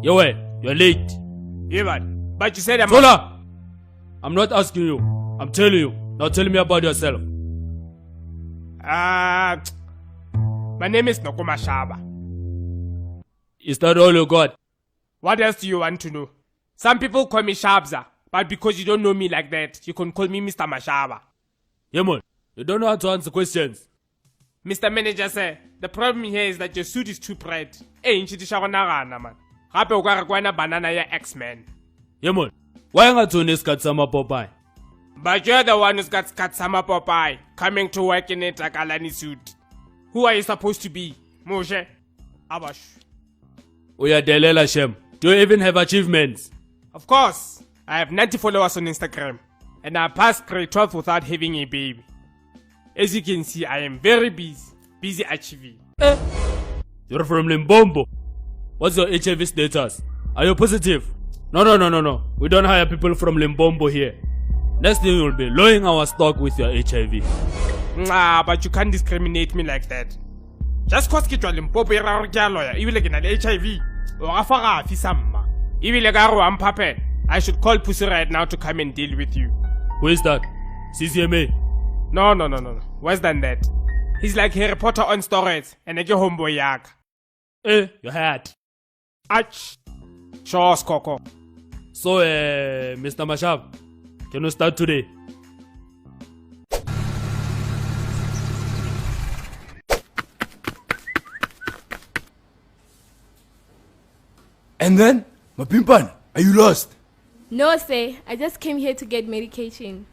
Yo, you're late. Yeah, man. But you said I'm... Zola! I'm not asking you. I'm telling you. Now tell me about yourself. My name is Noko mashaba. Is that all you got? What else do you want to know? Some people call me Shabza, but because you don't know me like that, you can call me Mr. Mashaba. Yeah, man. You don't know how to answer questions. Mr. Manager sir, the problem here is that your suit is too bright. Hey, nchitisha konagana man. Gape o ka re kwana banana ya X-Men. Yeah, man. Why not to got some Popeye? But you're the one who's got Skatsama Popeye coming to work in a Takalani suit. Who are you supposed to be? Moshe? Abash. We are Delela Shem. Do you even have achievements? Of course. I have 90 followers on Instagram. And I passed grade 12 without having a baby. As you can see, I am very busy achieving. You're from Limbombo. What's your HIV status? Are you positive? No. We don't hire people from Limbombo here. Next thing you'll be lowering our stock with your HIV. Nah, but you can't discriminate me like that. Just cause ke tswa Limpopo e ra re ke a lawyer, ebile ke na le HIV. O ga fa ga fi samma. Ebile ka re wa mphape. I should call Pussy right now to come and deal with you. Who is that? CCMA? No. Worse than that. He's like Harry Potter on steroids, and like your homeboy yak. Your hat. Ach. Sure, Coco. So, Mr. Mashab, can you start today? And then, Mapimpan, are you lost? No, sir. I just came here to get medication.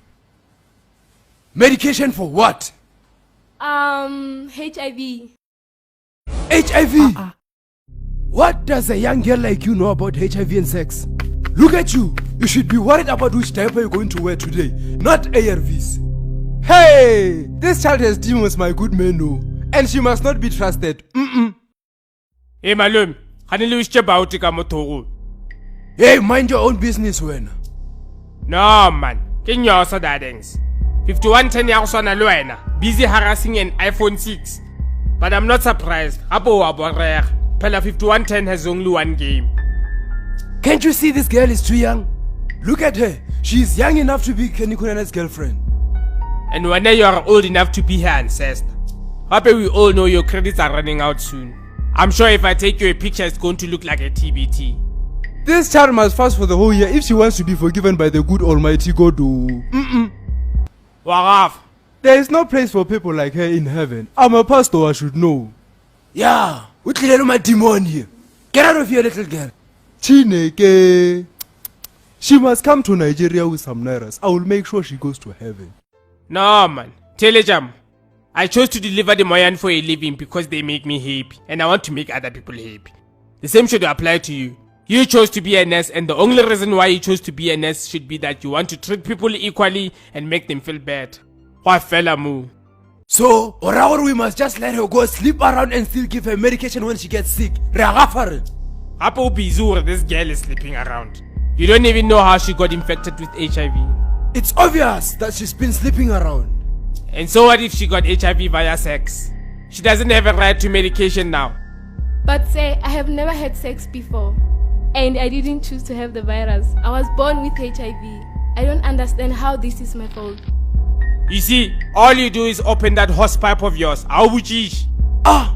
Medication for what? HIV. HIV? What does a young girl like you know about HIV and sex? Look at you. You should be worried about which diaper you're going to wear today, not ARVs. Hey! This child has demons, my good man, no. And she must not be trusted. Hey, Malum. Hanili wish about Motoru. Hey, mind your own business, when. No, man. Can you also that things? 5110 years on a Luena. Busy harassing an iPhone 6. But I'm not surprised. Abo Aborere. Pella 5110 has only one game. Can't you see this girl is too young? Look at her. She is young enough to be Kenny Kunana's girlfriend. And one day you are old enough to be her ancestor. Happy we all know your credits are running out soon. I'm sure if I take you a picture, it's going to look like a TBT. This child must fast for the whole year if she wants to be forgiven by the good almighty God. Waraf. There is no place for people like her in heaven. I'm a pastor, I should know. Yeah, what little my demon here? Get out of here, little girl. Chineke. She must come to Nigeria with some nairas. I will make sure she goes to heaven. No, man. Telejam. I chose to deliver the Moyan for a living because they make me happy. And I want to make other people happy. The same should apply to you. You chose to be a nurse, and the only reason why you chose to be a nurse should be that you want to treat people equally and make them feel bad. What fella moo? So, or we must just let her go sleep around and still give her medication when she gets sick. Apo Bizur, this girl is sleeping around. You don't even know how she got infected with HIV. It's obvious that she's been sleeping around. And so what if she got HIV via sex? She doesn't have a right to medication now. But sir, I have never had sex before. And I didn't choose to have the virus. I was born with HIV. I don't understand how this is my fault. You see, all you do is open that horse pipe of yours. Ah!